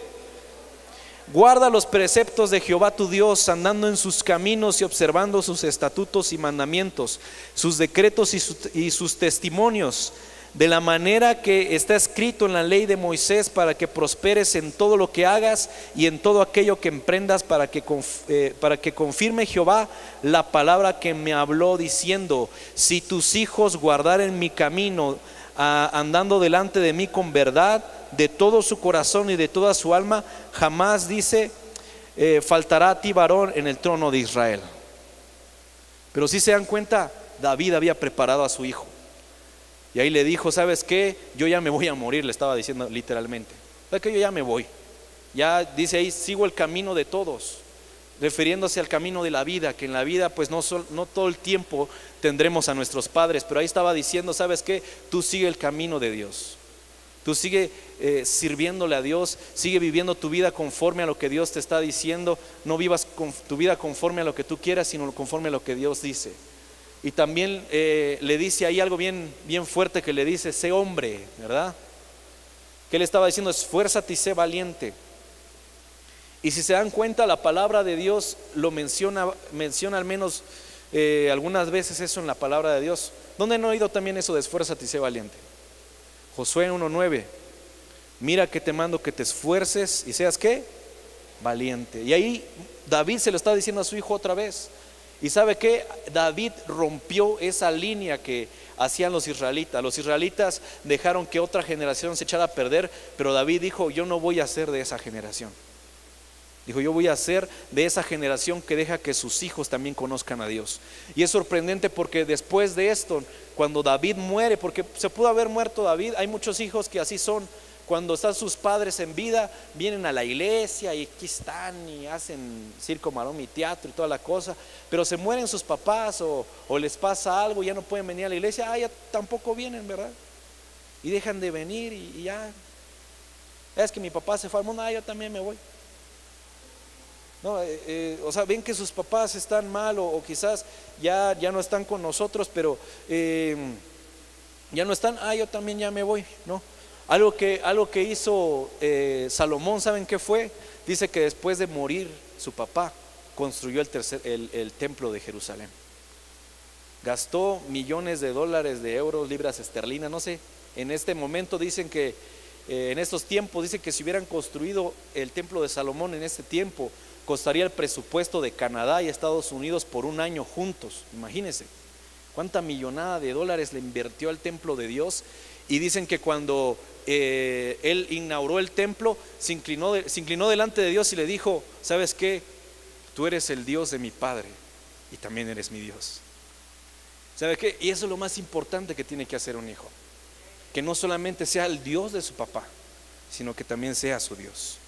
Guarda los preceptos de Jehová tu Dios, andando en sus caminos y observando sus estatutos y mandamientos, sus decretos y sus testimonios, de la manera que está escrito en la ley de Moisés, para que prosperes en todo lo que hagas y en todo aquello que emprendas, para que confirme Jehová la palabra que me habló diciendo: si tus hijos guardaren mi camino, andando delante de mí con verdad de todo su corazón y de toda su alma, jamás, dice, faltará a ti varón en el trono de Israel. Pero si se dan cuenta, David había preparado a su hijo. Y ahí le dijo: ¿sabes qué? Yo ya me voy a morir, le estaba diciendo literalmente. ¿Sabes qué? Yo ya me voy. Ya dice ahí: sigo el camino de todos. refiriéndose al camino de la vida, que en la vida pues no todo el tiempo tendremos a nuestros padres, pero ahí estaba diciendo, ¿sabes qué? Tú sigue el camino de Dios, tú sigue sirviéndole a Dios, sigue viviendo tu vida conforme a lo que Dios te está diciendo, no vivas tu vida conforme a lo que tú quieras, sino conforme a lo que Dios dice. Y también le dice ahí algo bien fuerte, que le dice, sé hombre, ¿verdad? Que él estaba diciendo, esfuérzate y sé valiente. Y si se dan cuenta, la palabra de Dios lo menciona al menos algunas veces eso en la palabra de Dios. ¿Dónde han oído también eso de esfuérzate y sé valiente? Josué 1:9, mira que te mando que te esfuerces y seas ¿qué? Valiente. Y ahí David se lo está diciendo a su hijo otra vez. Y ¿sabe qué? David rompió esa línea que hacían los israelitas. Los israelitas dejaron que otra generación se echara a perder, pero David dijo, yo no voy a ser de esa generación. Dijo, yo voy a ser de esa generación que deja que sus hijos también conozcan a Dios. Y es sorprendente porque después de esto, cuando David muere, porque se pudo haber muerto David, hay muchos hijos que así son. Cuando están sus padres en vida, vienen a la iglesia y aquí están y hacen circo, maroma y teatro y toda la cosa, pero se mueren sus papás o les pasa algo, ya no pueden venir a la iglesia, ya tampoco vienen, ¿verdad? Y dejan de venir y ya, es que mi papá se fue al mundo, yo también me voy. No, o sea, ven que sus papás están mal o quizás ya no están con nosotros, pero ya no están, yo también ya me voy, ¿no? Algo que hizo Salomón, ¿saben qué fue? Dice que después de morir su papá, construyó el templo de Jerusalén. Gastó millones de dólares, de euros, libras esterlinas, no sé. En este momento dicen que, en estos tiempos, dicen que si hubieran construido el templo de Salomón en este tiempo, costaría el presupuesto de Canadá y Estados Unidos por un año juntos. Imagínense cuánta millonada de dólares le invirtió al templo de Dios. Y dicen que cuando él inauguró el templo, se inclinó delante de Dios y le dijo, ¿sabes qué? Tú eres el Dios de mi padre y también eres mi Dios. ¿Sabes qué? Y eso es lo más importante que tiene que hacer un hijo, que no solamente sea el Dios de su papá, sino que también sea su Dios.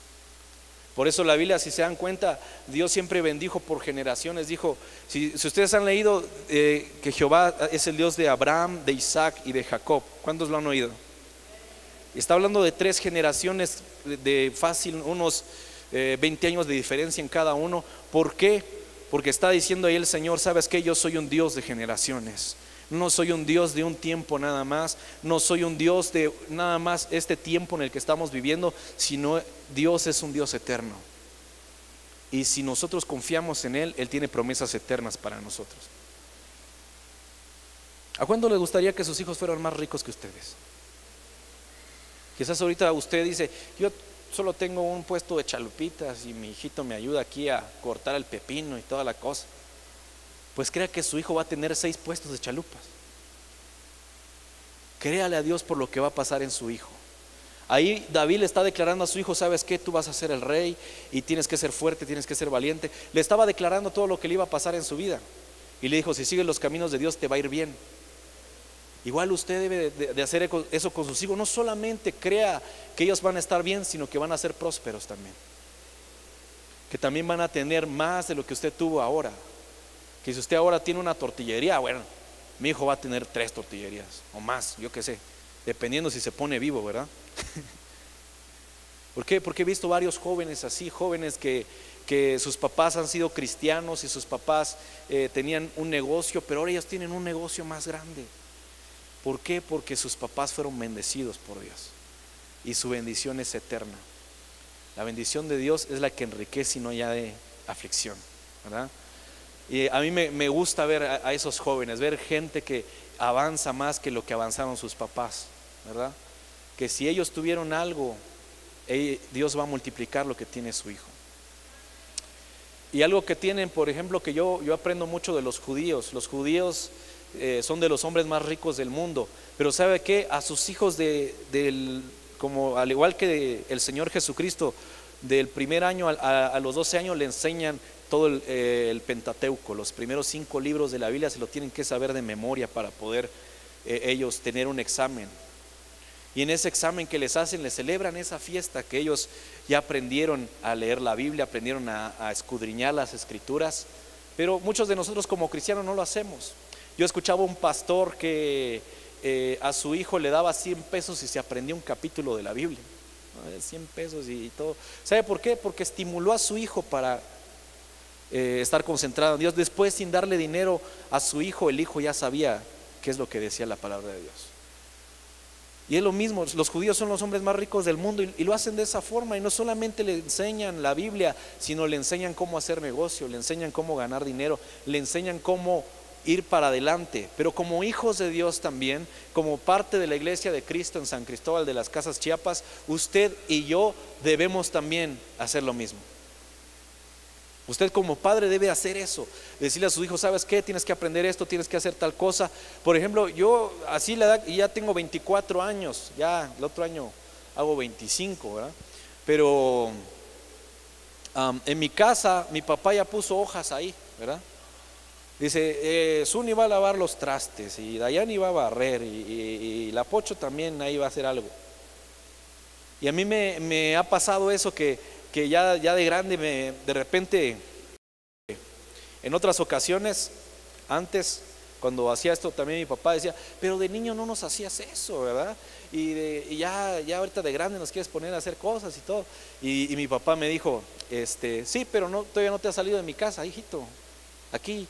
Por eso la Biblia, si se dan cuenta, Dios siempre bendijo por generaciones. Dijo, si ustedes han leído que Jehová es el Dios de Abraham, de Isaac y de Jacob, ¿cuántos lo han oído? Está hablando de 3 generaciones de fácil, unos 20 años de diferencia en cada uno. ¿Por qué? Porque está diciendo ahí el Señor, ¿sabes qué? Yo soy un Dios de generaciones. No soy un Dios de un tiempo nada más, no soy un Dios de nada más este tiempo en el que estamos viviendo, sino Dios es un Dios eterno. Y si nosotros confiamos en Él, Él tiene promesas eternas para nosotros. ¿A cuándo le gustaría que sus hijos fueran más ricos que ustedes? Quizás ahorita usted dice, yo solo tengo un puesto de chalupitas y mi hijito me ayuda aquí a cortar el pepino y toda la cosa. Pues crea que su hijo va a tener 6 puestos de chalupas. Créale a Dios por lo que va a pasar en su hijo. Ahí David le está declarando a su hijo, ¿sabes qué? Tú vas a ser el rey y tienes que ser fuerte, tienes que ser valiente. Le estaba declarando todo lo que le iba a pasar en su vida. Y le dijo, si sigues los caminos de Dios te va a ir bien. Igual usted debe de hacer eso con sus hijos. No solamente crea que ellos van a estar bien, sino que van a ser prósperos también. Que también van a tener más de lo que usted tuvo ahora. Que si usted ahora tiene una tortillería, bueno, mi hijo va a tener 3 tortillerías o más, yo qué sé, dependiendo si se pone vivo, ¿verdad? ¿Por qué? Porque he visto varios jóvenes así, jóvenes que sus papás han sido cristianos y sus papás tenían un negocio, pero ahora ellos tienen un negocio más grande. ¿Por qué? Porque sus papás fueron bendecidos por Dios y su bendición es eterna. La bendición de Dios es la que enriquece y no añade aflicción, ¿verdad? Y a mí me gusta ver a esos jóvenes, ver gente que avanza más que lo que avanzaron sus papás, ¿verdad? Que si ellos tuvieron algo, Dios va a multiplicar lo que tiene su hijo. Y algo que tienen, por ejemplo, que yo aprendo mucho de los judíos. Los judíos son de los hombres más ricos del mundo, pero ¿sabe qué? A sus hijos como al igual que el Señor Jesucristo, del primer año a los 12 años le enseñan todo el Pentateuco, los primeros 5 libros de la Biblia se lo tienen que saber de memoria para poder ellos tener un examen. Y en ese examen que les hacen, les celebran esa fiesta que ellos ya aprendieron a leer la Biblia, aprendieron a escudriñar las escrituras. Pero muchos de nosotros como cristianos no lo hacemos. Yo escuchaba un pastor que a su hijo le daba 100 pesos y se aprendió un capítulo de la Biblia. 100 pesos y todo. ¿Sabe por qué? Porque estimuló a su hijo para estar concentrado en Dios. Después, sin darle dinero a su hijo, el hijo ya sabía qué es lo que decía la palabra de Dios. Y es lo mismo, los judíos son los hombres más ricos del mundo y lo hacen de esa forma. Y no solamente le enseñan la Biblia, sino le enseñan cómo hacer negocio, le enseñan cómo ganar dinero, le enseñan cómo ir para adelante. Pero como hijos de Dios también, como parte de la iglesia de Cristo en San Cristóbal de las Casas, Chiapas, usted y yo debemos también hacer lo mismo. Usted como padre debe hacer eso, decirle a sus hijos: ¿sabes qué? Tienes que aprender esto, tienes que hacer tal cosa. Por ejemplo, yo así la edad, y ya tengo 24 años, ya el otro año hago 25, ¿verdad? Pero en mi casa mi papá ya puso hojas ahí, ¿verdad? Dice, Suni va a lavar los trastes y Dayani va a barrer y la Pocho también ahí va a hacer algo. Y a mí me ha pasado eso que ya de grande de repente, en otras ocasiones, antes cuando hacía esto también mi papá decía: pero de niño no nos hacías eso, ¿verdad? Y ya ahorita de grande nos quieres poner a hacer cosas y todo. Y mi papá me dijo, sí, pero todavía no te has salido de mi casa, hijito. Aquí,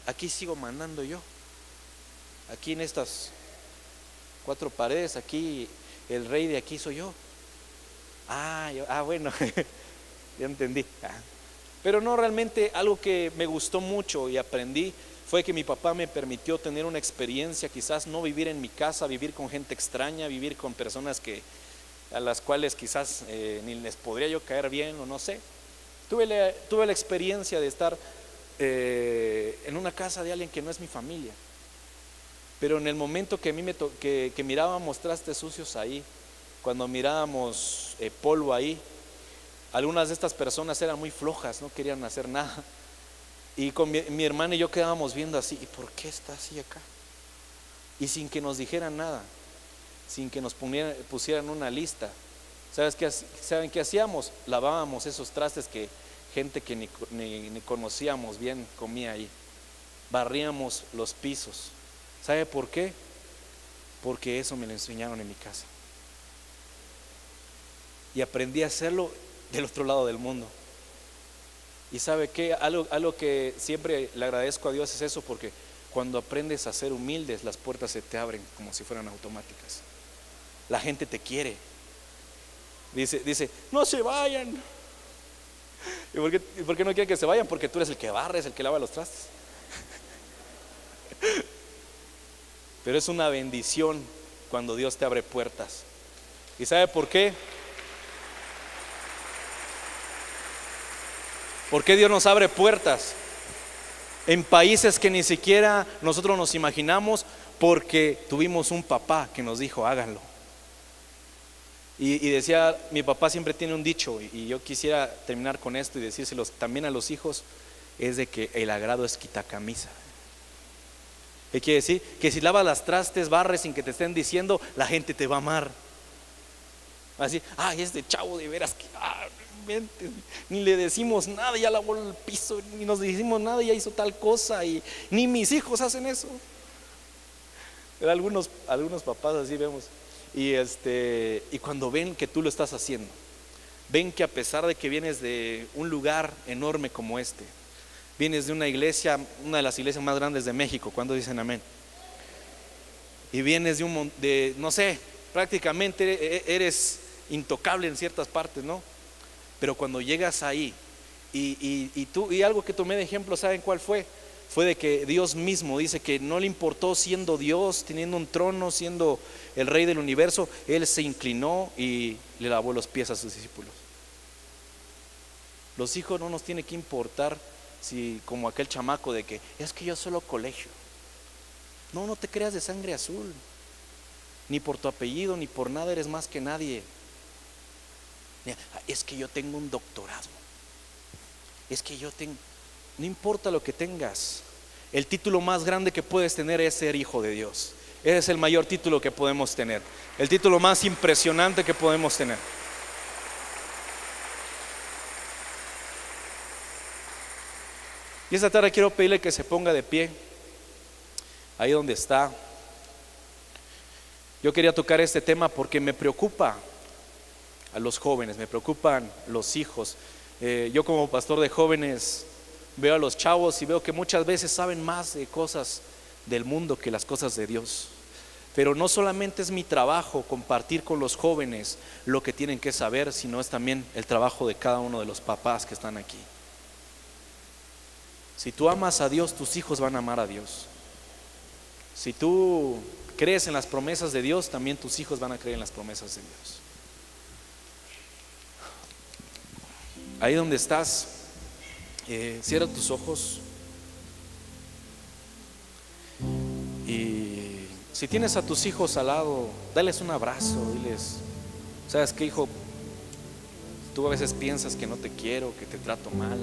aquí sigo mandando yo. Aquí en estas 4 paredes, aquí el rey de aquí soy yo. Bueno, ya entendí. Pero no, realmente algo que me gustó mucho y aprendí fue que mi papá me permitió tener una experiencia, quizás no vivir en mi casa, vivir con gente extraña, vivir con personas a las cuales quizás ni les podría yo caer bien o no sé. Tuve la experiencia de estar en una casa de alguien que no es mi familia. Pero en el momento que a mí que mirábamos trastes sucios ahí, cuando mirábamos polvo ahí, algunas de estas personas eran muy flojas, no querían hacer nada. Y con mi hermana y yo quedábamos viendo así: ¿y por qué está así acá? Y sin que nos dijeran nada, sin que nos pusieran una lista. ¿Saben qué hacíamos? Lavábamos esos trastes que gente que ni conocíamos bien comía ahí. Barríamos los pisos. ¿Sabe por qué? Porque eso me lo enseñaron en mi casa. Y aprendí a hacerlo del otro lado del mundo. Y ¿sabe qué? Algo que siempre le agradezco a Dios es eso, porque cuando aprendes a ser humildes, las puertas se te abren como si fueran automáticas. La gente te quiere. Dice, no se vayan. ¿Y por qué no quieren que se vayan? Porque tú eres el que barres, el que lava los trastes. Pero es una bendición cuando Dios te abre puertas. ¿Y sabe por qué? ¿Por qué Dios nos abre puertas en países que ni siquiera nosotros nos imaginamos? Porque tuvimos un papá que nos dijo: háganlo. Y decía, mi papá siempre tiene un dicho, y yo quisiera terminar con esto y decírselos también a los hijos: es de que el agrado es quitacamisa. ¿Qué quiere decir? Que si lavas las trastes, barres sin que te estén diciendo, la gente te va a amar. Así: este chavo de veras que ni le decimos nada, ya lavó el piso, ni nos decimos nada, ya hizo tal cosa, y ni mis hijos hacen eso. Pero algunos papás así vemos. Y cuando ven que tú lo estás haciendo, ven que a pesar de que vienes de un lugar enorme como vienes de una iglesia, una de las iglesias más grandes de México, ¿cuándo dicen amén? Y vienes no sé, prácticamente eres intocable en ciertas partes, ¿no? Pero cuando llegas ahí y algo que tomé de ejemplo, ¿saben cuál fue? Fue de que Dios mismo dice que no le importó, siendo Dios, teniendo un trono, siendo el rey del universo, Él se inclinó y le lavó los pies a sus discípulos. Los hijos no nos tiene que importar si, como aquel chamaco, de que es que yo solo colegio. No te creas de sangre azul, ni por tu apellido, ni por nada eres más que nadie. Es que yo tengo un doctorado, es que no importa lo que tengas, el título más grande que puedes tener es ser hijo de Dios. Ese es el mayor título que podemos tener, el título más impresionante que podemos tener. Y esta tarde quiero pedirle que se ponga de pie, ahí donde está. Yo quería tocar este tema porque me preocupa a los jóvenes, me preocupan los hijos. Yo como pastor de jóvenes veo a los chavos y veo que muchas veces saben más de cosas del mundo que las cosas de Dios. Pero no solamente es mi trabajo compartir con los jóvenes lo que tienen que saber, sino es también el trabajo de cada uno de los papás que están aquí. Si tú amas a Dios, tus hijos van a amar a Dios. Si tú crees en las promesas de Dios, también tus hijos van a creer en las promesas de Dios. Ahí donde estás, cierra tus ojos. Y si tienes a tus hijos al lado, dales un abrazo, diles: ¿sabes qué, hijo? Tú a veces piensas que no te quiero, que te trato mal.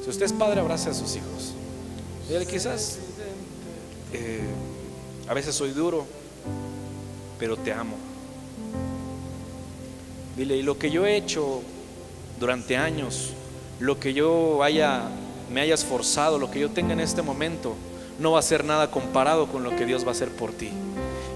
Si usted es padre, abrace a sus hijos. Dile: quizás a veces soy duro, pero te amo. Dile: y lo que yo he hecho durante años, lo que yo me haya esforzado, lo que yo tenga en este momento, no va a ser nada comparado con lo que Dios va a hacer por ti.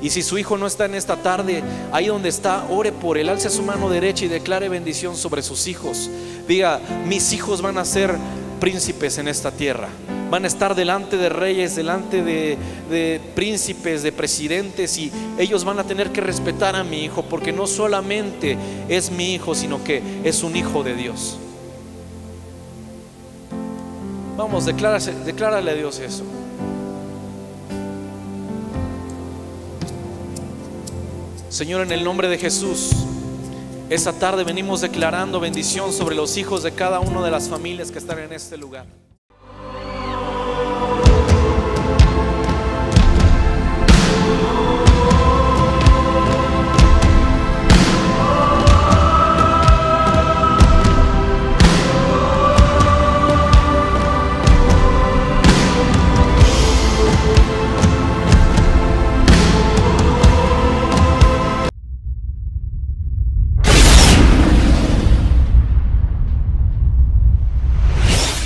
Y si su hijo no está en esta tarde, ahí donde está, ore por él, alce su mano derecha y declare bendición sobre sus hijos. Diga: mis hijos van a ser príncipes en esta tierra, van a estar delante de reyes, delante de príncipes, de presidentes, y ellos van a tener que respetar a mi hijo, porque no solamente es mi hijo, sino que es un hijo de Dios. Vamos, declárale a Dios eso. Señor, en el nombre de Jesús, esta tarde venimos declarando bendición sobre los hijos de cada una de las familias que están en este lugar.